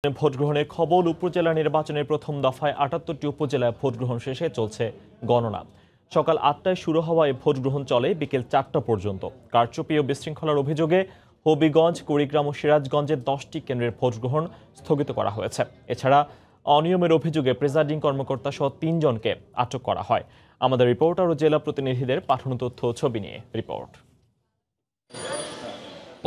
Vote গ্রহণের খবর। উপজেলা নির্বাচনের প্রথম দফায় ৭৮টি উপজেলায় ভোট গ্রহণ শেষে চলছে গণনা। সকাল ৮টায় শুরু হওয়ায় ভোট গ্রহণ চলে বিকেল ৪টা পর্যন্ত। কারচুপি ও বিশৃঙ্খলার অভিযোগে হবিগঞ্জ, কুড়িগ্রাম ও সিরাজগঞ্জের 10টি কেন্দ্রের ভোট গ্রহণ স্থগিত করা হয়েছে। এছাড়া অনিয়মের অভিযোগে প্রিজাইডিং কর্মকর্তা সহ ৩ জনকে আটক করা হয়। আমাদের রিপোর্টার ও জেলা প্রতিনিধিদের পাঠানো তথ্য ও ছবি নিয়ে রিপোর্ট।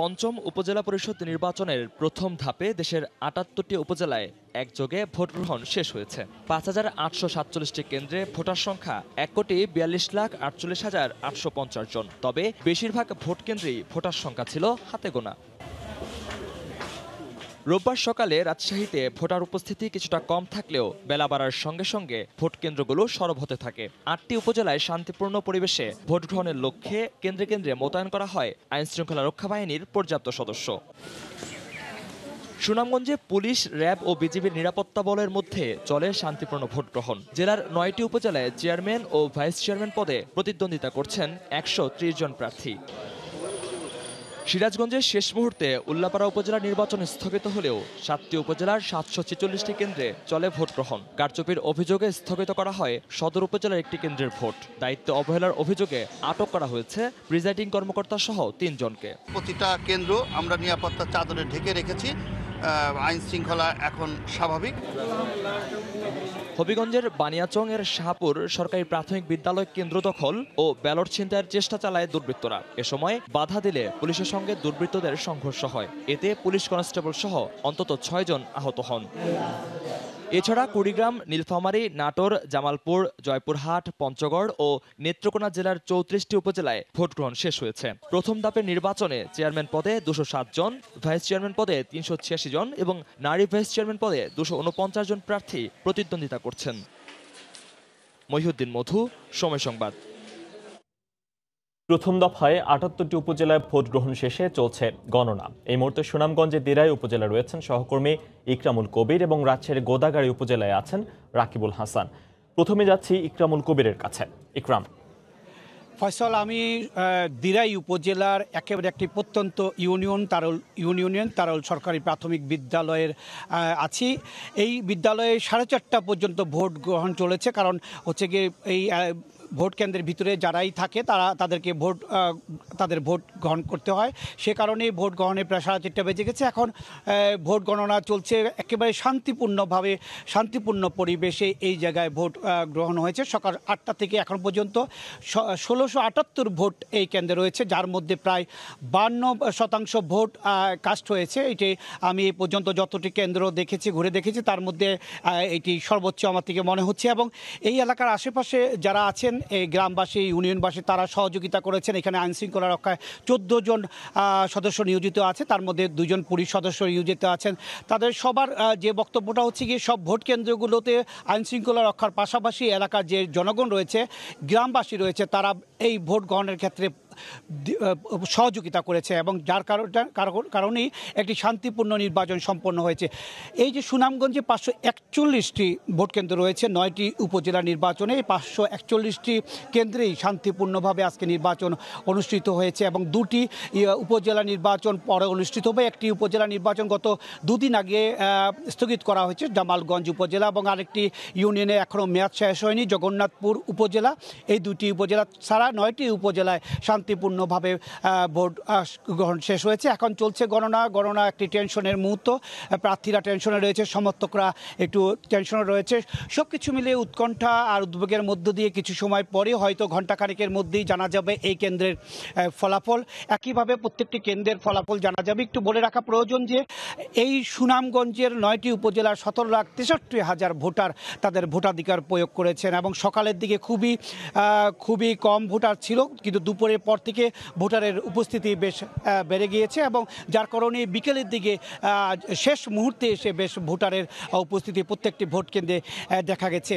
পঞ্চম উপজেলা পরিষদ নির্বাচনের প্রথম ধাপে দেশের ৭৮টি উপজেলায় একযোগে ভোট গ্রহণ শেষ হয়েছে। ৫,৮৪৭টি কেন্দ্রে ভোটার সংখ্যা ১,৪২,৪৮,৮৫০ জন। তবে বেশিরভাগ ভোট কেন্দ্রেই ভোটার সংখ্যা ছিল হাতে গোনা। রোববার সকালে রাজশাহীতে ভোটার উপস্থিতি কিছুটা কম থাকলেও বেলা বাড়ার সঙ্গে সঙ্গে ভোট কেন্দ্রগুলো সরব হতে থাকে। ৮টি উপজেলায় শান্তিপূর্ণ পরিবেশে ভোট গ্রহণের লক্ষ্যে কেন্দ্রে কেন্দ্রে মোতায়েন করা হয় আইনশৃঙ্খলা রক্ষা বাহিনীর পর্যাপ্ত সদস্য। সুনামগঞ্জে পুলিশ, র্যাব ও বিজিবির নিরাপত্তা বলের মধ্যে চলে শান্তিপূর্ণ ভোট গ্রহণ। জেলার 9টি উপজেলায় চেয়ারম্যান ও ভাইস চেয়ারম্যান পদে প্রতিদ্বন্দ্বিতা করছেন ১৩০ জন প্রার্থী। সিরাজগঞ্জের শেষ মুহূর্তে উল্লাপাড়া উপজেলা নির্বাচন স্থগিত হলেও 7টি উপজেলার 746টি কেন্দ্রে চলে ভোট গ্রহণ। কারচুপির অভিযোগে স্থগিত করা হয় সদর উপজেলার একটি কেন্দ্রের ভোট। দায়িত্ব অবহেলার অভিযোগে আটক করা হয়েছে প্রিজাইডিং কর্মকর্তা সহ 3 জনকে। প্রতিটা কেন্দ্র আমরা নিরাপত্তা চাদরে ঢেকে রেখেছি। আইন শৃঙ্খলা এখন স্বাভাবিক। হবিগঞ্জের বানিয়াচং এর শাহপুর সরকারি প্রাথমিক বিদ্যালয় কেন্দ্র দখল ও ব্যালট ছিনতাইয়ের চেষ্টা চালায় দুর্বৃত্তরা। এ সময় বাধা দিলে পুলিশের সঙ্গে দুর্বৃত্তদের সংঘর্ষ হয়। এতে পুলিশ কনস্টেবল সহ অন্তত 6 জন আহত হন। এছাড়া কুড়িগ্রাম, নীলফামারী, নাটোর, জামালপুর, জয়পুরহাট, পঞ্চগড় ও নেত্রকোনা জেলার 34টি উপজেলায় ভোট গ্রহণ শেষ হয়েছে। প্রথম ধাপের নির্বাচনে চেয়ারম্যান পদে 207 জন, ভাইস চেয়ারম্যান পদে 386 জন এবং নারী ভাইস চেয়ারম্যান পদে 249 জন প্রার্থী প্রতিদ্বন্দ্বিতা করছেন। মহিউদ্দিন মধু, সময় সংবাদ। প্রথম দফায় ৭৮টি উপজেলায় ভোট গ্রহণ শেষে চলছে গণনা। এই মুহূর্তে সুনামগঞ্জে দিরাই উপজেলায় রয়েছেন সহকর্মী ইকরামুল কবির এবং রাজশাহীর গোদাগাড়ী উপজেলায় আছেন রাকিবুল হাসান। প্রথমে যাচ্ছি ইকরামুল কবিরের কাছে। ইকরাম। ফয়সাল, আমি দিরাই উপজেলার একেবারে একটি প্রত্যন্ত ইউনিয়ন তারল সরকারি প্রাথমিক বিদ্যালয়ের আছি। এই বিদ্যালয়ে 4:30 পর্যন্ত ভোট গ্রহণ চলেছে। কারণ হচ্ছে গিয়ে এই ভোট কেন্দ্রের ভিতরে যারাই থাকে তাদেরকে তাদের ভোট গ্রহণ করতে হয়। সে কারণে ভোট গ্রহণে প্রায় 4:30 বেজে গেছে। এখন ভোট গণনা চলছে একেবারে শান্তিপূর্ণ পরিবেশে এই জায়গায় ভোট গ্রহণ হয়েছে। সকাল 8টা থেকে এখন পর্যন্ত 1678 ভোট এই কেন্দ্রে রয়েছে, যার মধ্যে প্রায় 52% ভোট কাস্ট হয়েছে। এটি আমি এই পর্যন্ত যতটি কেন্দ্র ঘুরে দেখেছি তার মধ্যে এটি সর্বোচ্চ আমার থেকে মনে হচ্ছে। এবং এই এলাকার আশেপাশে যারা আছেন, এই গ্রামবাসী, ইউনিয়নবাসী, তারা সহযোগিতা করেছেন। এখানে আইনশৃঙ্খলা রক্ষায় 14 জন সদস্য নিয়োজিত আছে, তার মধ্যে 2 জন পুলিশ সদস্য নিয়োজিত আছেন। তাদের সবার যে বক্তব্যটা হচ্ছে গিয়ে সব ভোট কেন্দ্রগুলোতে আইনশৃঙ্খলা রক্ষার পাশাপাশি এলাকার যে জনগণ রয়েছে, গ্রামবাসী রয়েছে, তারা এই ভোট গ্রহণের ক্ষেত্রে সহযোগিতা করেছে এবং যার কারণেই একটি শান্তিপূর্ণ নির্বাচন সম্পন্ন হয়েছে। এই যে সুনামগঞ্জে 541টি ভোট কেন্দ্র রয়েছে 9টি উপজেলা নির্বাচনে, এই 541টি কেন্দ্রেই শান্তিপূর্ণভাবে আজকে নির্বাচন অনুষ্ঠিত হয়েছে এবং 2টি উপজেলা নির্বাচন পরে অনুষ্ঠিত হবে। একটি উপজেলা নির্বাচন গত 2 দিন আগে স্থগিত করা হয়েছে, জামালগঞ্জ উপজেলা, এবং আরেকটি ইউনিয়নে এখনও মেয়াদ শেষ হয়নি, জগন্নাথপুর উপজেলা। এই 2টি উপজেলা ছাড়া 9টি উপজেলায় শান্তিপূর্ণভাবে ভোট গ্রহণ শেষ হয়েছে। এখন চলছে গণনা একটি টেনশনের মুহূর্ত। প্রার্থীরা টেনশনে রয়েছে, সমর্থকরা একটু টেনশনে রয়েছে। সব কিছু মিলিয়ে উৎকণ্ঠা আর উদ্বেগের মধ্য দিয়ে কিছু সময় পরে হয়তো ঘণ্টাখানেকের মধ্যেই জানা যাবে এই কেন্দ্রের ফলাফল। একইভাবে প্রত্যেকটি কেন্দ্রের ফলাফল জানা যাবে। একটু বলে রাখা প্রয়োজন যে এই সুনামগঞ্জের 9টি উপজেলার 17,63,000 ভোটার তাদের ভোটাধিকার প্রয়োগ করেছেন এবং সকালের দিকে খুবই কম ভোটার ছিল, কিন্তু দুপুরের পর থেকে ভোটারের উপস্থিতি বেশ বেড়ে গিয়েছে এবং যার কারণে বিকেলের দিকে শেষ মুহূর্তে এসে বেশ ভোটারের উপস্থিতি প্রত্যেকটি ভোট কেন্দ্রে দেখা গেছে।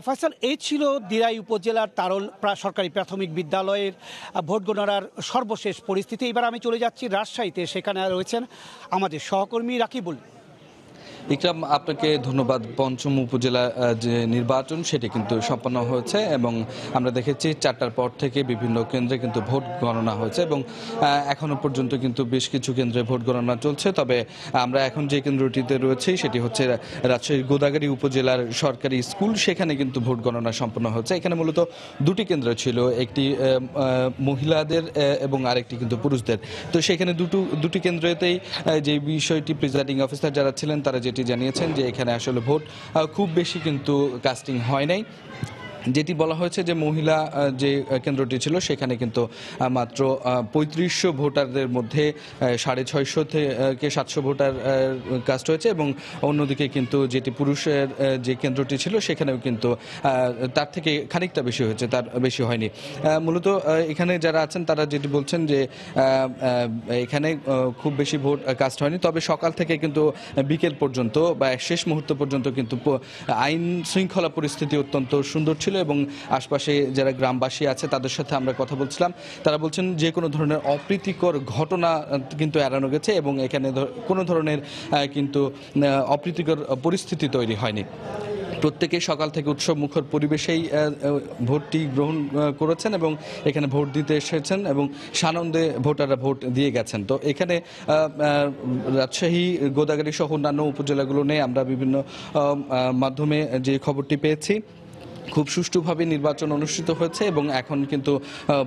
ফয়সাল, এই ছিল দিরাই উপজেলার তারল সরকারি প্রাথমিক বিদ্যালয়ের ভোট গণনার সর্বশেষ পরিস্থিতি। এবার আমি চলে যাচ্ছি রাজশাহীতে, সেখানে রয়েছেন আমাদের সহকর্মী রাকিবুল। ইকরাম, আপনাকে ধন্যবাদ। পঞ্চম উপজেলা যে নির্বাচন সেটি কিন্তু সম্পন্ন হয়েছে এবং আমরা দেখেছি 4টার পর থেকে বিভিন্ন কেন্দ্রে কিন্তু ভোট গণনা হয়েছে এবং এখনো পর্যন্ত কিন্তু বেশ কিছু কেন্দ্রে ভোট গণনা চলছে। তবে আমরা এখন যে কেন্দ্রটিতে রয়েছি সেটি হচ্ছে রাজশাহীর গোদাগাড়ী উপজেলার সরকারি স্কুল, সেখানে কিন্তু ভোট গণনা সম্পন্ন হচ্ছে। এখানে মূলত দুটি কেন্দ্র ছিল, একটি মহিলাদের এবং আরেকটি কিন্তু পুরুষদের। তো সেখানে দুটি কেন্দ্রতেই যে বিষয়টি প্রিজাইডিং অফিসার যারা ছিলেন তারা যেটি জানিয়েছেন যে এখানে আসলে ভোট খুব বেশি কিন্তু কাস্টিং হয় নাই। যেটি বলা হয়েছে যে মহিলা যে কেন্দ্রটি ছিল সেখানে কিন্তু মাত্র 3500 ভোটারদের মধ্যে 650 থেকে 700 ভোটার কাস্ট হয়েছে এবং অন্যদিকে কিন্তু যেটি পুরুষের যে কেন্দ্রটি ছিল সেখানেও কিন্তু তার থেকে খানিকটা বেশি হয়েছে, তার বেশি হয়নি। মূলত এখানে যারা আছেন তারা যেটি বলছেন যে এখানে খুব বেশি ভোট কাস্ট হয়নি, তবে সকাল থেকে কিন্তু বিকেল পর্যন্ত বা শেষ মুহূর্ত পর্যন্ত কিন্তু আইন শৃঙ্খলা পরিস্থিতি অত্যন্ত সুন্দর ছিল এবং আশপাশে যারা গ্রামবাসী আছে তাদের সাথে আমরা কথা বলছিলাম, তারা বলছেন যে কোনো ধরনের অপ্রীতিকর ঘটনা কিন্তু এড়ানো গেছে এবং এখানে কোনো ধরনের কিন্তু অপ্রীতিকর পরিস্থিতি তৈরি হয়নি। প্রত্যেকেই সকাল থেকে উৎসব মুখর পরিবেশেই ভোটটি গ্রহণ করেছেন এবং এখানে ভোট দিতে এসেছেন এবং সানন্দে ভোটাররা ভোট দিয়ে গেছেন। তো এখানে রাজশাহী, গোদাগাড়ী সহ অন্যান্য উপজেলাগুলো নিয়ে আমরা বিভিন্ন মাধ্যমে যে খবরটি পেয়েছি, খুব সুষ্ঠুভাবে নির্বাচন অনুষ্ঠিত হয়েছে এবং এখন কিন্তু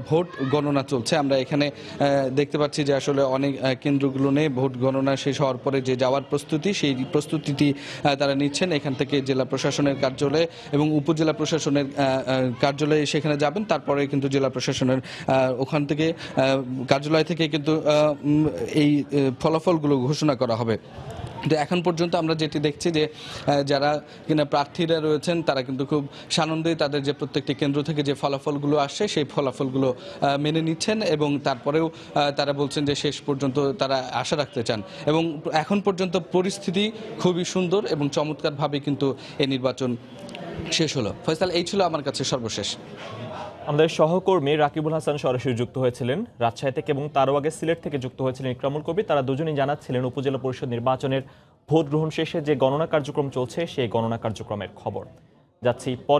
ভোট গণনা চলছে। আমরা এখানে দেখতে পাচ্ছি যে আসলে অনেক কেন্দ্রগুলো নিয়ে ভোট গণনা শেষ হওয়ার পরে যে যাওয়ার প্রস্তুতি, সেই প্রস্তুতিটি তারা নিচ্ছেন। এখান থেকে জেলা প্রশাসনের কার্যালয়ে এবং উপজেলা প্রশাসনের কার্যালয়ে সেখানে যাবেন, তারপরে কিন্তু জেলা প্রশাসনের ওখান থেকে কার্যালয় থেকে কিন্তু এই ফলাফলগুলো ঘোষণা করা হবে। তো এখন পর্যন্ত আমরা যেটি দেখছি যে যারা কিনা প্রার্থীরা রয়েছেন তারা কিন্তু খুব সানন্দেই তাদের যে প্রত্যেকটি কেন্দ্র থেকে যে ফলাফলগুলো আসছে সেই ফলাফলগুলো মেনে নিচ্ছেন এবং তারপরেও তারা বলছেন যে শেষ পর্যন্ত তারা আশা রাখতে চান এবং এখন পর্যন্ত পরিস্থিতি খুবই সুন্দর এবং চমৎকারভাবে কিন্তু এই নির্বাচন শেষ হলো। ফয়সাল, এই ছিল আমার কাছে সর্বশেষ। আমাদের সহকর্মী রাকিবুল হাসান সরাসরি যুক্ত হয়েছিলেন রাজশাহী থেকে এবং তারও আগে সিলেট থেকে যুক্ত হয়েছিলেন ইকরামুল কবির। তারা দুজনেই জানাচ্ছিলেন উপজেলা পরিষদ নির্বাচনের ভোট গ্রহণ শেষে যে গণনা কার্যক্রম চলছে সেই গণনা কার্যক্রমের খবর। যাচ্ছি পরে।